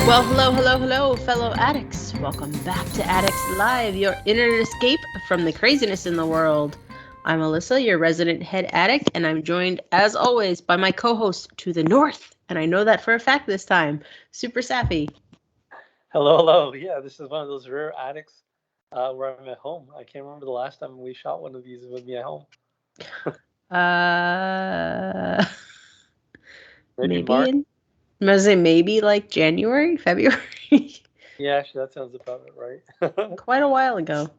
Well, hello, fellow addicts. Welcome back to Addicts Live, your internet escape from the craziness in the world. I'm Alissa, your resident head addict, and I'm joined, as always, by my co-host to the north. And I know that for a fact this time, Super Safi. Hello. Yeah, this is one of those rare addicts where I'm at home. I can't remember the last time we shot one of these with me at home. Uh, Maybe maybe March? I'm gonna say maybe like January, February. Yeah, actually, that sounds about right. Quite a while ago.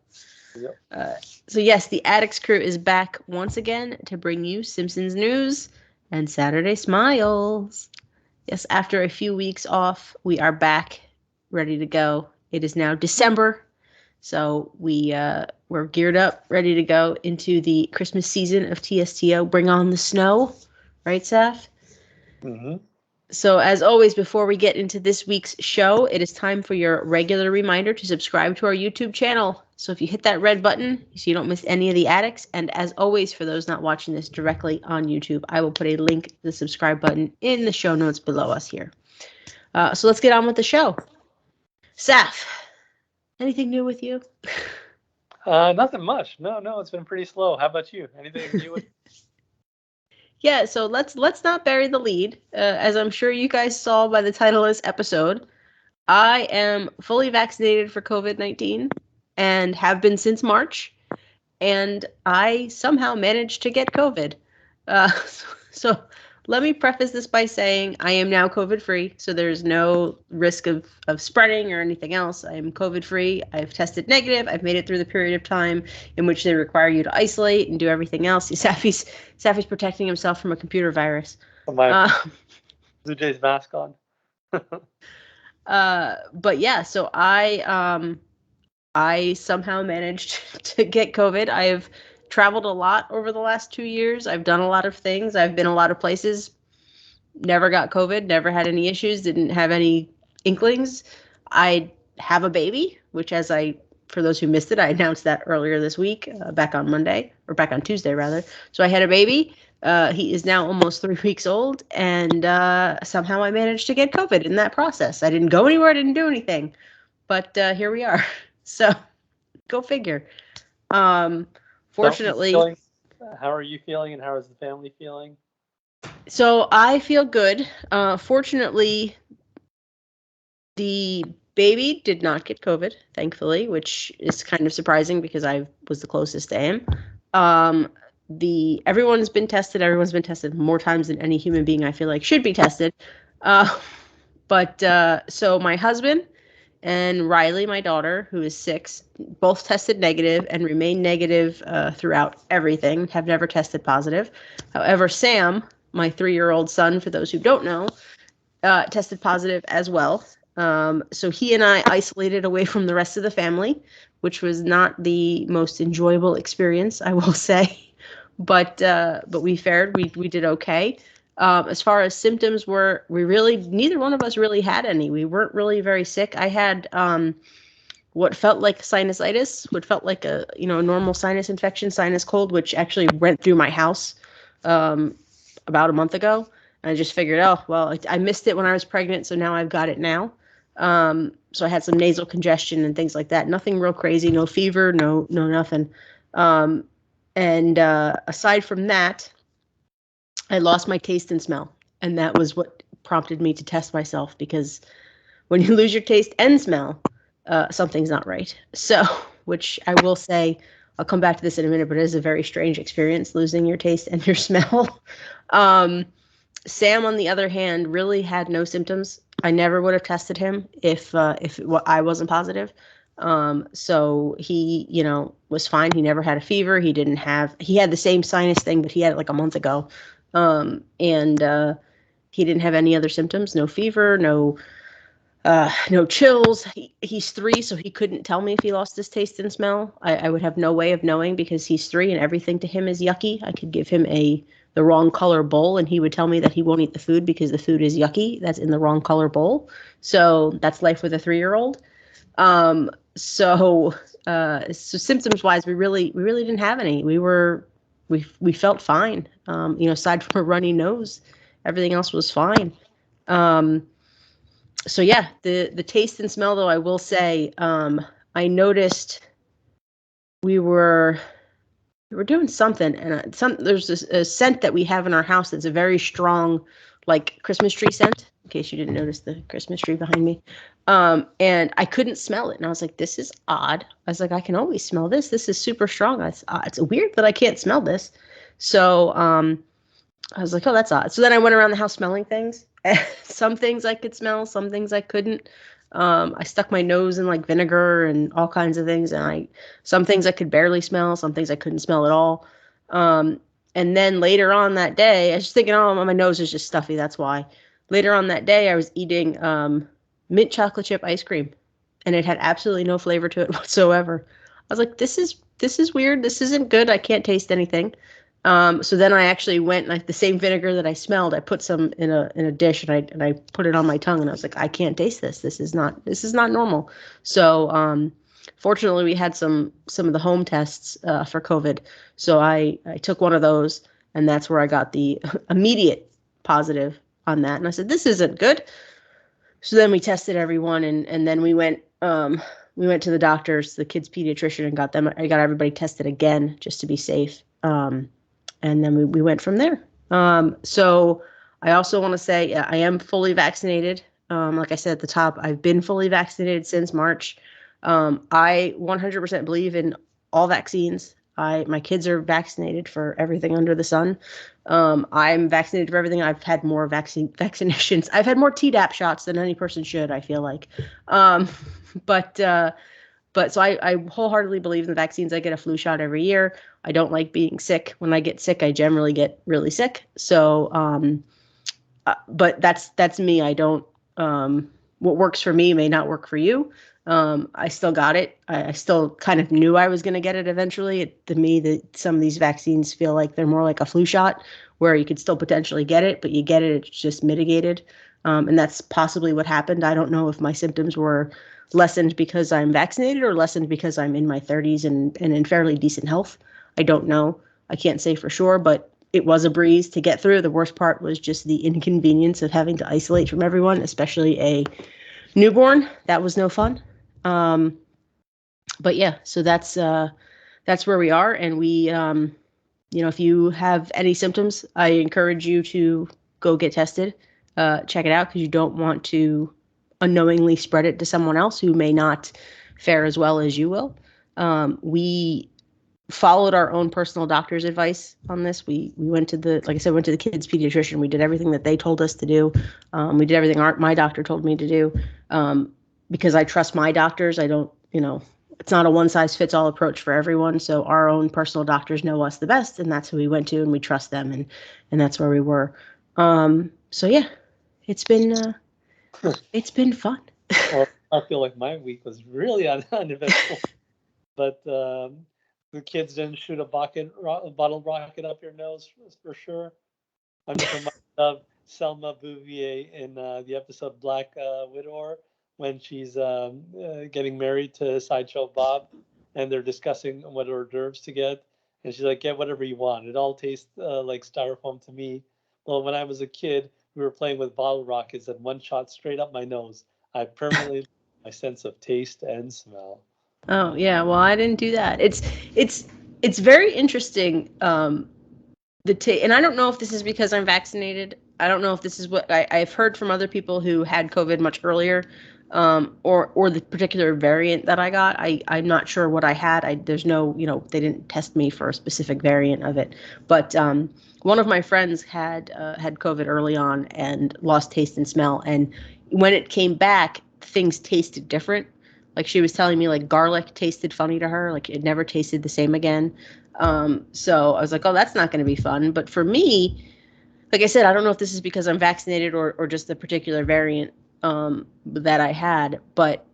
Yep. So yes, the Addicts Crew is back once again to bring you Simpsons news and Saturday Smiles. Yes, after a few weeks off, we are back, ready to go. It is now December, so we're geared up, ready to go into the Christmas season of TSTO. Bring on the snow, right, Saf? Mm-hmm. So, as always, before we get into this week's show, it is time for your regular reminder to subscribe to our YouTube channel. So, if you hit that red button so you don't miss any of the addicts, and as always, for those not watching this directly on YouTube, I will put a link to the subscribe button in the show notes below us here. So, let's get on with the show. Saf, anything new with you? Nothing much. No, it's been pretty slow. How about you? Anything new with? Yeah, so let's not bury the lead. As I'm sure you guys saw by the title of this episode, I am fully vaccinated for COVID-19 and have been since March, and I somehow managed to get COVID. Uh, so let me preface this by saying I am now COVID-free, so there's no risk of spreading or anything else. I am COVID-free. I've tested negative. I've made it through the period of time in which they require you to isolate and do everything else. Safi's protecting himself from a computer virus. My Blue Jays mask on. But yeah, so I somehow managed to get COVID. I've traveled a lot over the last 2 years. I've done a lot of things. I've been a lot of places. Never got COVID. Never had any issues. Didn't have any inklings. I have a baby, which, for those who missed it, I announced that earlier this week, back on Monday, or back on Tuesday, rather. So I had a baby. He is now almost 3 weeks old, and somehow I managed to get COVID in that process. I didn't go anywhere, I didn't do anything, but here we are. So go figure. Fortunately, How are you feeling, and how is the family feeling? so I feel good. Fortunately, the baby did not get COVID, thankfully, which is kind of surprising because I was the closest to him. Everyone's been tested. Everyone's been tested more times than any human being I feel like should be tested. So my husband and Riley, my daughter, who is 6, both tested negative and remain negative throughout everything, have never tested positive. However, Sam, my 3-year-old son, for those who don't know, tested positive as well. So he and I isolated away from the rest of the family, which was not the most enjoyable experience, I will say. But we fared. We did okay. As far as symptoms were, neither one of us really had any. We weren't really very sick. I had what felt like sinusitis, what felt like a normal sinus infection, sinus cold, which actually went through my house about a month ago. And I just figured, oh well, I missed it when I was pregnant, so now I've got it now. So I had some nasal congestion and things like that. Nothing real crazy, no fever, no nothing. And aside from that, I lost my taste and smell, and that was what prompted me to test myself, because when you lose your taste and smell, something's not right. So, which I will say, I'll come back to this in a minute, but it is a very strange experience, losing your taste and your smell. Sam, on the other hand, really had no symptoms. I never would have tested him if I wasn't positive. So he, was fine. He never had a fever. He had the same sinus thing, but he had it like a month ago. And he didn't have any other symptoms, no fever, no chills. He's 3, so he couldn't tell me if he lost his taste and smell. I would have no way of knowing because he's 3 and everything to him is yucky. I could give him the wrong color bowl and he would tell me that he won't eat the food because the food is yucky. That's in the wrong color bowl. So that's life with a 3-year-old. So symptoms wise, we really didn't have any. We felt fine. Aside from a runny nose, everything else was fine. So yeah, the taste and smell, though, I will say, I noticed we were doing something, and there's a scent that we have in our house that's a very strong, like Christmas tree scent. In case you didn't notice the Christmas tree behind me, and I couldn't smell it, and I was like, "This is odd." I was like, "I can always smell this. This is super strong. It's weird that I can't smell this." So I was like, "Oh, that's odd." So then I went around the house smelling things. Some things I could smell, some things I couldn't. I stuck my nose in like vinegar and all kinds of things, and some things I could barely smell, some things I couldn't smell at all. Um, and then later on that day, I was just thinking, oh, my nose is just stuffy. That's why. Later on that day, I was eating mint chocolate chip ice cream, and it had absolutely no flavor to it whatsoever. I was like, this is weird. This isn't good. I can't taste anything. So then I actually went and the same vinegar that I smelled, I put some in a dish, and I put it on my tongue, and I was like, I can't taste this. This is not normal. So fortunately, we had some of the home tests for COVID. So I took one of those, and that's where I got the immediate positive on that. And I said, this isn't good. So then we tested everyone, and then we went to the doctors, the kids pediatrician, and I got everybody tested again just to be safe. And then we went from there. So I also want to say, I am fully vaccinated. Like I said at the top, I've been fully vaccinated since March. I 100% believe in all vaccines. My kids are vaccinated for everything under the sun. I'm vaccinated for everything. I've had more vaccinations. I've had more Tdap shots than any person should, I feel like. But so I wholeheartly believe in the vaccines. I get a flu shot every year. I don't like being sick. When I get sick, I generally get really sick. So, but that's me. I don't. What works for me may not work for you. I still got it. I still kind of knew I was going to get it eventually. To me, some of these vaccines feel like they're more like a flu shot, where you could still potentially get it, but you get it, it's just mitigated. And that's possibly what happened. I don't know if my symptoms were lessened because I'm vaccinated or lessened because I'm in my 30s and in fairly decent health. I don't know. I can't say for sure, but it was a breeze to get through. The worst part was just the inconvenience of having to isolate from everyone, especially a newborn. That was no fun. But yeah, so that's where we are. And we, if you have any symptoms, I encourage you to go get tested. Check it out, because you don't want to unknowingly spread it to someone else who may not fare as well as you will. We followed our own personal doctor's advice on this. We went to like I said, went to the kids pediatrician. We did everything that they told us to do. We did everything my doctor told me to do, because I trust my doctors. I don't, it's not a one size fits all approach for everyone. So our own personal doctors know us the best, and that's who we went to, and we trust them, and that's where we were. So yeah, it's been fun. Well, I feel like my week was really uneventful, but the kids didn't shoot a bottle rocket up your nose for sure. I'm just reminded of Selma Bouvier in the episode Black Widower, when she's getting married to Sideshow Bob, and they're discussing what hors d'oeuvres to get. And she's like, get whatever you want. It all tastes like styrofoam to me. Well, when I was a kid, we were playing with bottle rockets, and one shot straight up my nose. I permanently lost my sense of taste and smell. Oh yeah, well, I didn't do that. It's very interesting. And I don't know if this is because I'm vaccinated. I don't know if this is what I've heard from other people who had COVID much earlier, or the particular variant that I got. I'm not sure what I had. There's no, they didn't test me for a specific variant of it. But one of my friends had COVID early on and lost taste and smell. And when it came back, things tasted different. Like, she was telling me, like, garlic tasted funny to her. Like, it never tasted the same again. So I was like, oh, that's not going to be fun. But for me, like I said, I don't know if this is because I'm vaccinated or just the particular variant that I had, but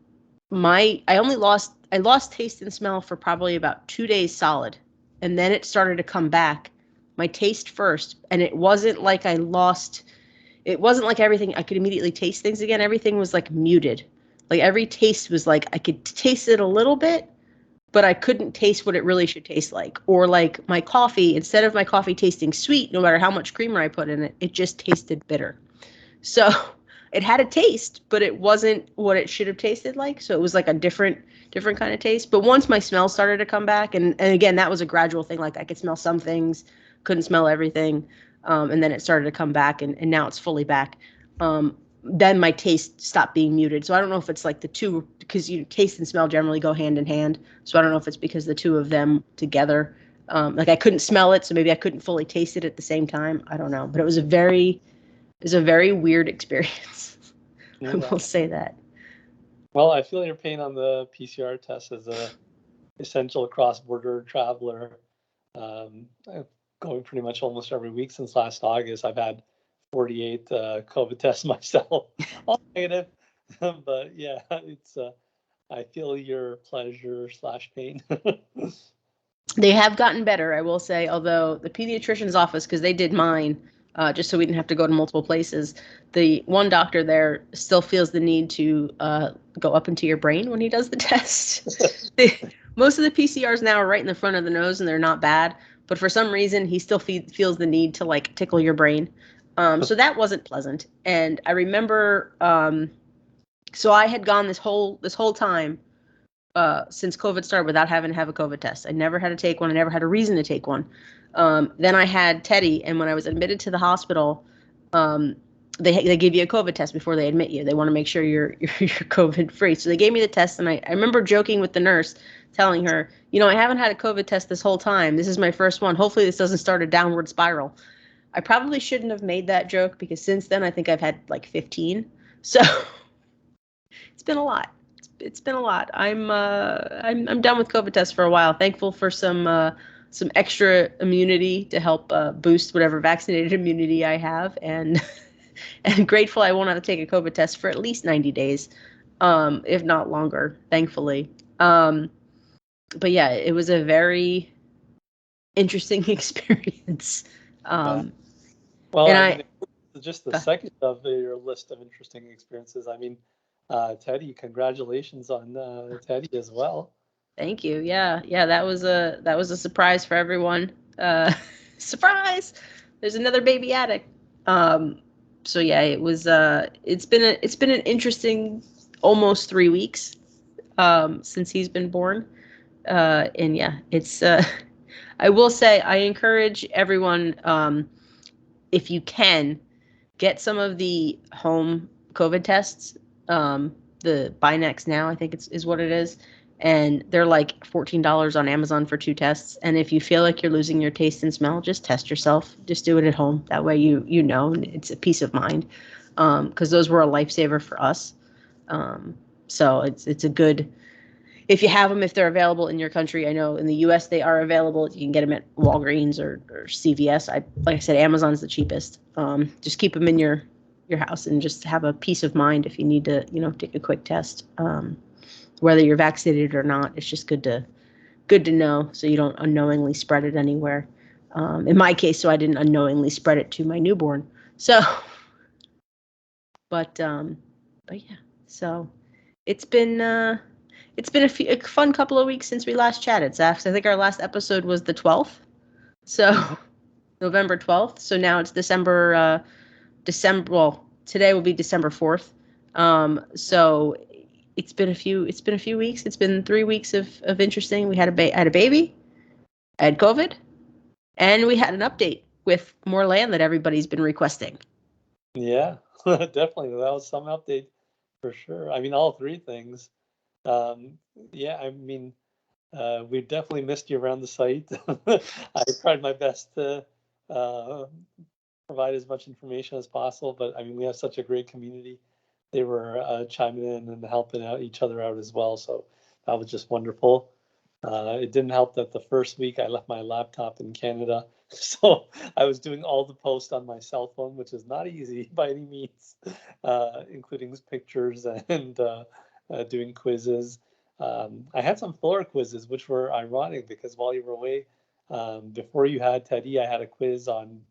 I lost taste and smell for probably about 2 days solid. And then it started to come back, my taste first. And it wasn't like everything, I could immediately taste things again. Everything was like muted. Like, every taste was like, I could taste it a little bit, but I couldn't taste what it really should taste like. Or like my coffee, instead of my coffee tasting sweet, no matter how much creamer I put in it, it just tasted bitter. So it had a taste, but it wasn't what it should have tasted like. So it was like a different kind of taste. But once my smell started to come back, and again, that was a gradual thing. Like I could smell some things, couldn't smell everything. And then it started to come back, and now it's fully back. Then my taste stopped being muted. So I don't know if it's like the two, because taste and smell generally go hand in hand. So I don't know if it's because the two of them together, like I couldn't smell it, so maybe I couldn't fully taste it at the same time. I don't know, but it was a very weird experience. Yeah. I will say that. Well, I feel your pain on the PCR test as a essential cross-border traveler. I'm going pretty much almost every week since last August. I've had 48 COVID tests myself, all negative. But yeah, it's I feel your pleasure/pain. They have gotten better, I will say, although the pediatrician's office, because they did mine, just so we didn't have to go to multiple places, the one doctor there still feels the need to go up into your brain when he does the test. Most of the PCRs now are right in the front of the nose, and they're not bad. But for some reason, he still feels the need to like tickle your brain. So that wasn't pleasant. And I remember, so I had gone this whole time since COVID started without having to have a COVID test. I never had to take one. I never had a reason to take one. Then I had Teddy, and when I was admitted to the hospital, they give you a COVID test before they admit you. They want to make sure you're COVID free. So they gave me the test, and I remember joking with the nurse, telling her, I haven't had a COVID test this whole time. This is my first one. Hopefully this doesn't start a downward spiral. I probably shouldn't have made that joke, because since then I think I've had like 15. So it's been a lot. It's been a lot. I'm done with COVID tests for a while. Thankful for some extra immunity to help boost whatever vaccinated immunity I have, and and grateful I won't have to take a COVID test for at least 90 days, if not longer. Thankfully. But yeah, it was a very interesting experience. Well, And I mean, just the second of your list of interesting experiences. I mean, Teddy, congratulations on Teddy as well. Thank you. Yeah, that was a surprise for everyone. Surprise! There's another baby addict. So yeah, it was. It's been an interesting almost 3 weeks since he's been born. And yeah, it's. I will say I encourage everyone, if you can, get some of the home COVID tests. The Buy Next Now, I think is what it is. And they're like $14 on Amazon for 2 tests. And if you feel like you're losing your taste and smell, just test yourself. Just do it at home. That way you know, it's a peace of mind. Because those were a lifesaver for us. So it's a good, if you have them, if they're available in your country. I know in the US they are available. You can get them at Walgreens or CVS. Like I said, Amazon's the cheapest. Just keep them in your house and just have a peace of mind if you need to, take a quick test. Whether you're vaccinated or not, it's just good to know, so you don't unknowingly spread it anywhere. In my case, so I didn't unknowingly spread it to my newborn. So, but yeah. So it's been a fun couple of weeks since we last chatted, Zaf. I think our last episode was the 12th. So November 12th. So now it's December. Well, today will be December 4th. So it's been a few weeks. It's been 3 weeks of interesting. We had a baby, I had COVID, and we had an update with more land that everybody's been requesting. Yeah, definitely. That was some update for sure. I mean, all 3 things. Yeah, I mean, we definitely missed you around the site. I tried my best to provide as much information as possible, but I mean, we have such a great community. They were chiming in and helping out each other out as well, so that was just wonderful. It didn't help that the first week I left my laptop in Canada, so I was doing all the posts on my cell phone, which is not easy by any means, including pictures and doing quizzes. I had some floor quizzes, which were ironic because while you were away, before you had Teddy, I had a quiz on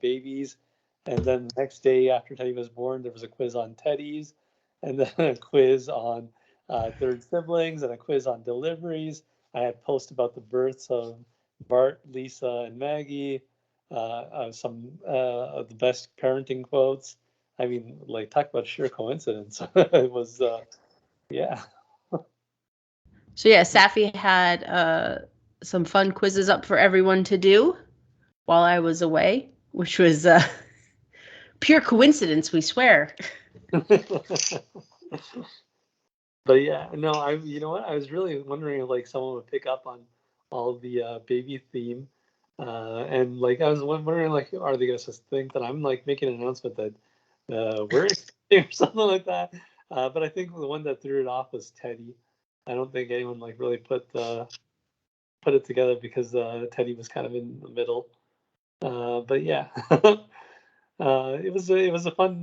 babies. And then the next day after Teddy was born, there was a quiz on Teddies, and then a quiz on third siblings, and a quiz on deliveries. I had posts about the births of Bart, Lisa, and Maggie, some of the best parenting quotes. I mean, like, talk about sheer coincidence. It was, yeah. So yeah, Safi had some fun quizzes up for everyone to do while I was away, which was pure coincidence, we swear. But yeah, no, you know what? I was really wondering if like someone would pick up on all the baby theme, and like I was wondering like, are they gonna just think that I'm like making an announcement that we're expecting or something like that? But I think the one that threw it off was Teddy. I don't think anyone like really put it together because Teddy was kind of in the middle. But yeah, it was a fun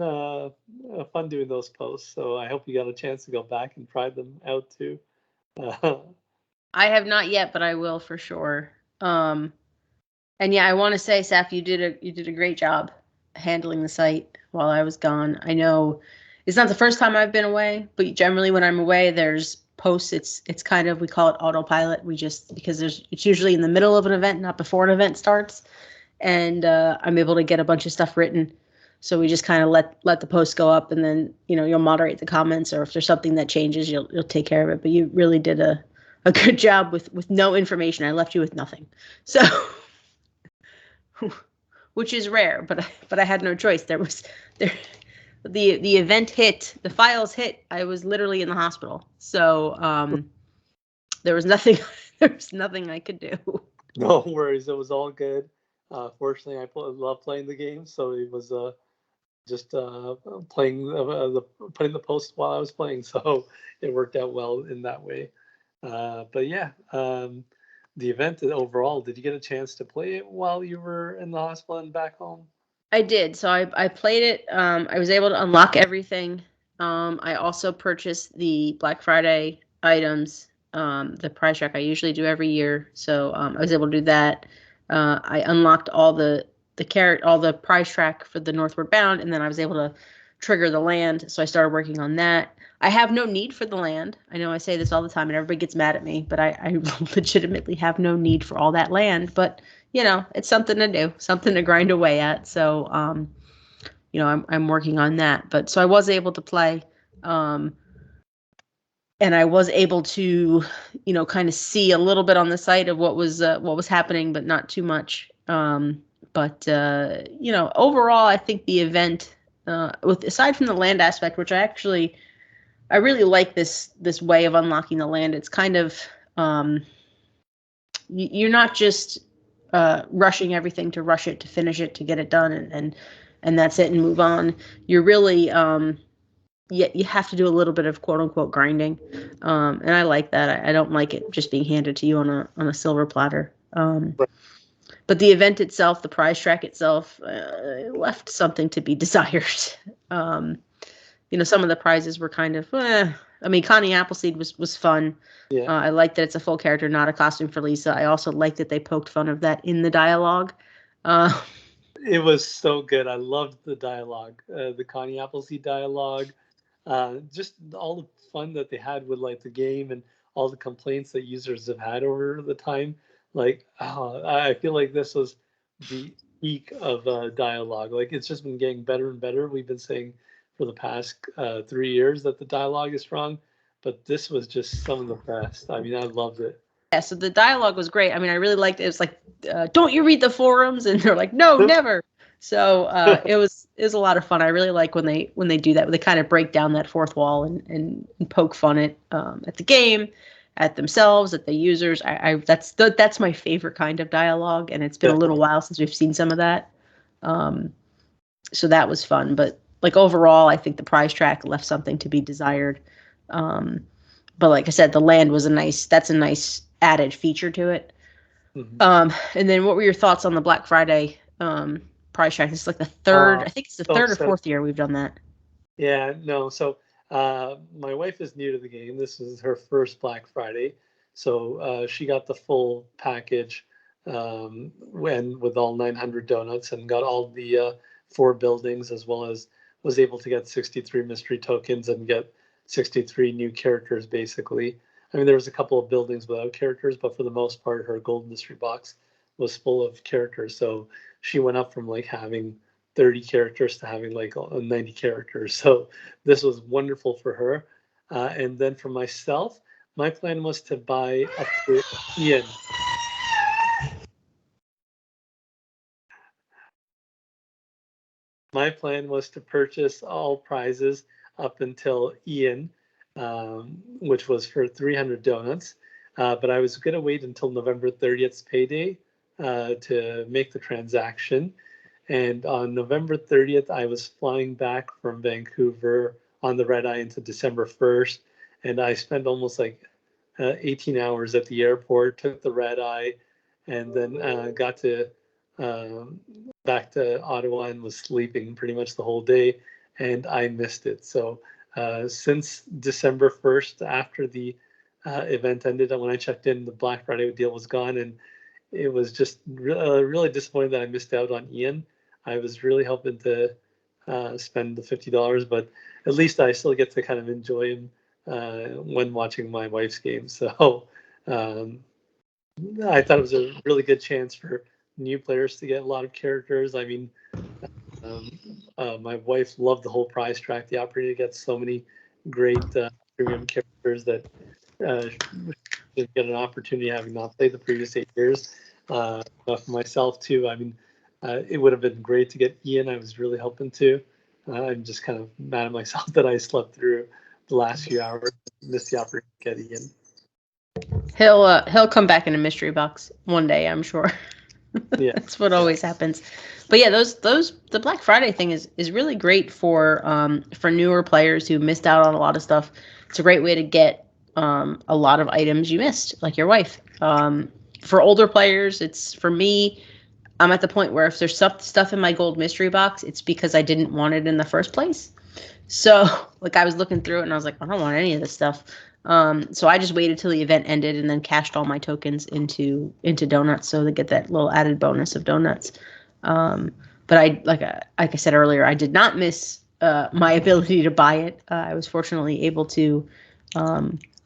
doing those posts. So I hope you got a chance to go back and try them out too. I have not yet, but I will for sure. And yeah, I want to say, Saf, you did a great job handling the site while I was gone. I know it's not the first time I've been away, but generally when I'm away, there's posts. It's kind of, we call it autopilot. We just, because it's usually in the middle of an event, not before an event starts, and I'm able to get a bunch of stuff written. So we just kind of let the post go up, and then you'll moderate the comments, or if there's something that changes, you'll take care of it. But you really did a good job with no information. I left you with nothing. So which is rare, but I had no choice. There the event hit, the files hit. I was literally in the hospital, so there was nothing I could do. No worries, it was all good. Fortunately, I love playing the game, so it was just playing putting the post while I was playing, so it worked out well in that way. But yeah, the event overall, did you get a chance to play it while you were in the hospital and back home? I did. So I played it. I was able to unlock everything. I also purchased the Black Friday items, the price track I usually do every year. So I was able to do that. I unlocked all all the price track for the Northward Bound, and then I was able to trigger the land. So I started working on that. I have no need for the land. I know I say this all the time, and everybody gets mad at me, but I legitimately have no need for all that land. But it's something to do, something to grind away at. So, I'm working on that. But so I was able to play, and I was able to, kind of see a little bit on the site of what was happening, but not too much. But overall, I think the event, aside from the land aspect, which I really like this way of unlocking the land. It's kind of, you're not just rushing everything to rush it, to finish it, to get it done, and that's it and move on. You're really, you have to do a little bit of quote unquote grinding, and I like that. I don't like it just being handed to you on a silver platter. Right. But the event itself, the prize track itself, left something to be desired. Some of the prizes were kind of, I mean, Connie Appleseed was fun. Yeah. I like that it's a full character, not a costume for Lisa. I also like that they poked fun of that in the dialogue. It was so good. I loved the dialogue, the Connie Appleseed dialogue, just all the fun that they had with like the game and all the complaints that users have had over the time. Like, I feel like this was the peak of dialogue. Like, it's just been getting better and better. We've been saying for the past 3 years that the dialogue is strong, but this was just some of the best. I mean, I loved it. Yeah, so the dialogue was great. I mean, I really liked it. It was like, don't you read the forums? And they're like, no, never. So it was a lot of fun. I really like when they do that. When they kind of break down that fourth wall and poke fun at the game, at themselves, at the users. That's my favorite kind of dialogue, and it's been a little while since we've seen some of that. So that was fun. But like overall, I think the prize track left something to be desired. But like I said, the land was a nice added feature to it. Mm-hmm. And then what were your thoughts on the Black Friday price track? It's like the third, I think it's the third or fourth year we've done that. Yeah, no. So my wife is new to the game. This is her first Black Friday. So she got the full package with all 900 donuts and got all the 4 buildings, as well as was able to get 63 mystery tokens and get 63 new characters, basically. I mean, there was a couple of buildings without characters, but for the most part, her gold mystery box was full of characters. So she went up from like having 30 characters to having like 90 characters. So this was wonderful for her. And then for myself, my plan was to buy up to Ian. My plan was to purchase all prizes up until Ian, which was for 300 donuts. But I was going to wait until November 30th's payday to make the transaction. And on November 30th, I was flying back from Vancouver on the red eye into December 1st. And I spent almost like 18 hours at the airport, took the red eye, and then got to back to Ottawa and was sleeping pretty much the whole day, and I missed it. So since December 1st, after the event ended, when I checked in, the Black Friday deal was gone, and it was just really disappointing that I missed out on Ian. I was really hoping to spend the $50, but at least I still get to kind of enjoy him when watching my wife's game. So I thought it was a really good chance for new players to get a lot of characters. I mean, my wife loved the whole prize track. The opportunity to get so many great premium characters that didn't get an opportunity having not played the previous 8 years. But for myself too, I mean, it would have been great to get Ian. I was really hoping to. I'm just kind of mad at myself that I slept through the last few hours and missed the opportunity to get Ian. He'll come back in a mystery box one day, I'm sure. Yeah, that's what always happens. But yeah, the Black Friday thing is really great for newer players who missed out on a lot of stuff. It's a great way to get a lot of items you missed, like your wife. For older players, it's for me. I'm at the point where if there's stuff in my gold mystery box, it's because I didn't want it in the first place. So like I was looking through it and I was like, I don't want any of this stuff. So I just waited till the event ended and then cashed all my tokens into donuts so to get that little added bonus of donuts. But I like I said earlier, I did not miss my ability to buy it. I was fortunately able to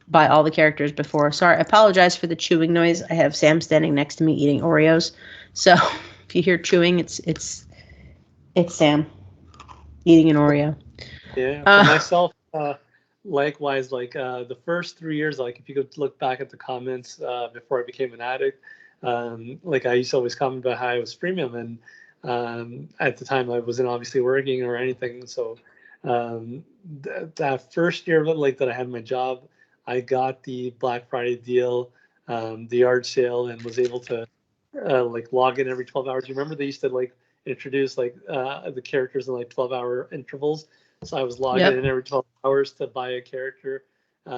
buy all the characters before. Sorry, I apologize for the chewing noise. I have Sam standing next to me eating Oreos. So if you hear chewing, it's Sam eating an Oreo. Yeah, for myself, likewise, like the first 3 years, like if you could look back at the comments before I became an addict, like I used to always comment about how I was freemium, and at the time I wasn't obviously working or anything. So that first year, like that I had my job, I got the Black Friday deal, the yard sale, and was able to like log in every 12 hours. You remember they used to like introduce like the characters in like 12-hour intervals. So I was logging in every 12 hours to buy a character.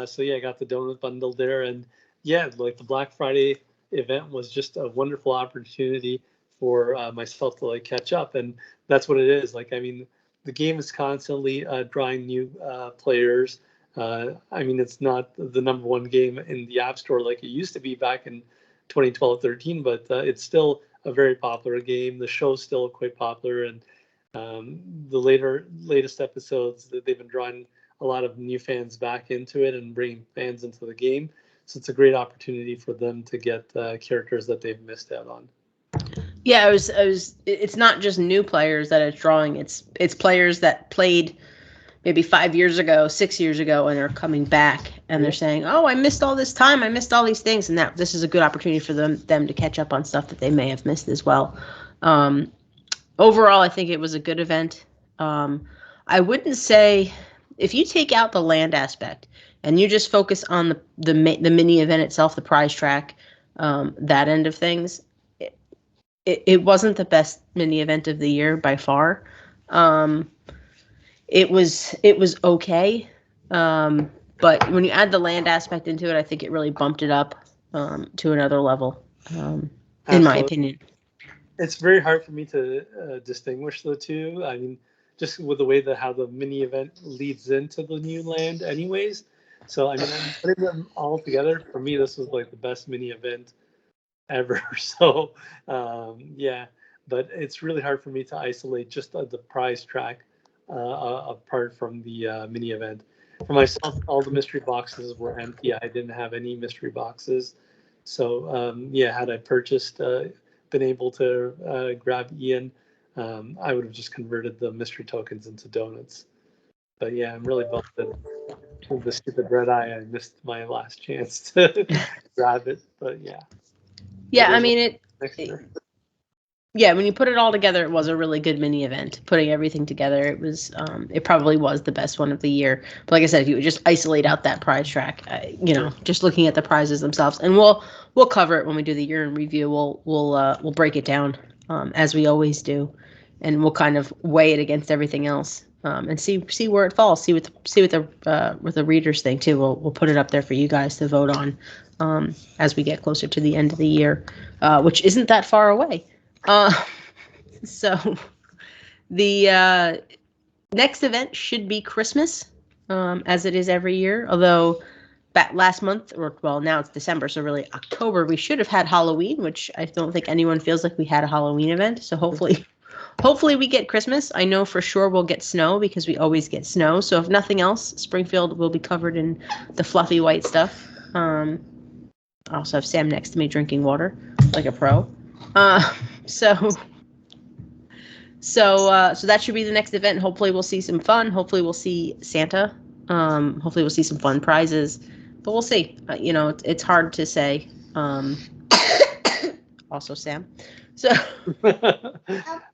So yeah, I got the donut bundle there, and yeah, like the Black Friday event was just a wonderful opportunity for myself to like catch up, and that's what it is. Like I mean, the game is constantly drawing new players. I mean, it's not the number one game in the App Store like it used to be back in 2012-13, but it's still a very popular game. The show's still quite popular, and the latest episodes that they've been drawing a lot of new fans back into it and bringing fans into the game. So it's a great opportunity for them to get characters that they've missed out on. Yeah, it's not just new players that it's drawing. It's players that played maybe 5 years ago, 6 years ago, and they're coming back and they're saying, "Oh, I missed all this time. I missed all these things," and that this is a good opportunity for them to catch up on stuff that they may have missed as well. Overall, I think it was a good event. I wouldn't say if you take out the land aspect and you just focus on the mini event itself, the prize track, that end of things, it wasn't the best mini event of the year by far. It was okay, but when you add the land aspect into it, I think it really bumped it up to another level, in my opinion. It's very hard for me to distinguish the two. I mean, just with the way that how the mini event leads into the new land, anyways. So I mean, putting them all together for me, this was like the best mini event ever. So yeah, but it's really hard for me to isolate just the prize track apart from the mini event. For myself, all the mystery boxes were empty. I didn't have any mystery boxes. So yeah, had I purchased, been able to grab Ian, I would have just converted the mystery tokens into donuts. But yeah, I'm really bummed that with the stupid red eye, I missed my last chance to grab it. But yeah. Yeah, I mean next year. Yeah, when you put it all together, it was a really good mini event. Putting everything together, it was it probably was the best one of the year. But like I said, if you would just isolate out that prize track, just looking at the prizes themselves, and we'll cover it when we do the year in review. We'll break it down as we always do, and we'll kind of weigh it against everything else and see where it falls. See what the readers think too. We'll put it up there for you guys to vote on as we get closer to the end of the year, which isn't that far away. So the next event should be Christmas, as it is every year. Although back last month, now it's December, so really October, we should have had Halloween, which I don't think anyone feels like we had a Halloween event. So hopefully we get Christmas. I know for sure we'll get snow because we always get snow. So if nothing else, Springfield will be covered in the fluffy white stuff. I also have Sam next to me drinking water like a pro. So that should be the next event. Hopefully we'll see some fun. Hopefully we'll see Santa. Hopefully we'll see some fun prizes. But we'll see. It's hard to say. Also Sam. So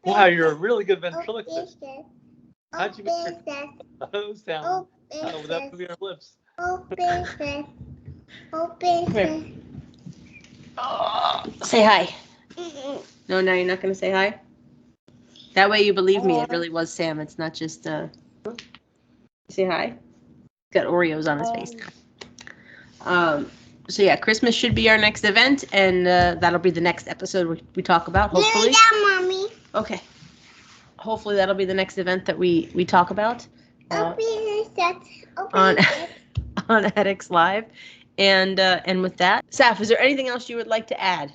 wow, you're a really good ventriloquist. How'd you make your sound without moving your lips? Say hi. No, now you're not going to say hi? That way you believe me. It really was Sam. It's not just... Say hi. He's got Oreos on his face now. So yeah, Christmas should be our next event, and that'll be the next episode we talk about, hopefully. Lay down, Mommy. Okay. Hopefully that'll be the next event that we talk about on Addicts Live. And with that, Saf, is there anything else you would like to add?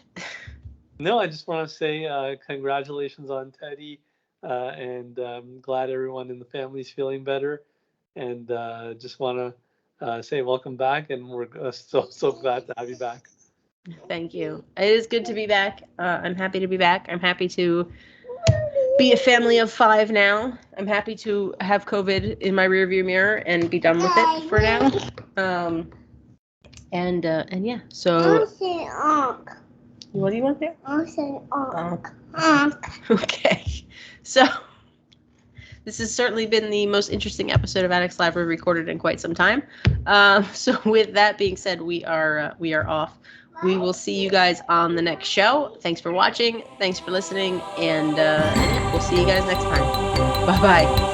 No, I just want to say congratulations on Teddy, and I'm glad everyone in the family is feeling better, and just want to say welcome back, and we're so glad to have you back. Thank you. It is good to be back. I'm happy to be back. I'm happy to be a family of 5 now. I'm happy to have COVID in my rearview mirror and be done with it for now. And yeah, so. What do you want there? Okay. So this has certainly been the most interesting episode of Addicts Live we've recorded in quite some time. So with that being said, we are off. We will see you guys on the next show. Thanks for watching. Thanks for listening. And yeah, we'll see you guys next time. Bye-bye.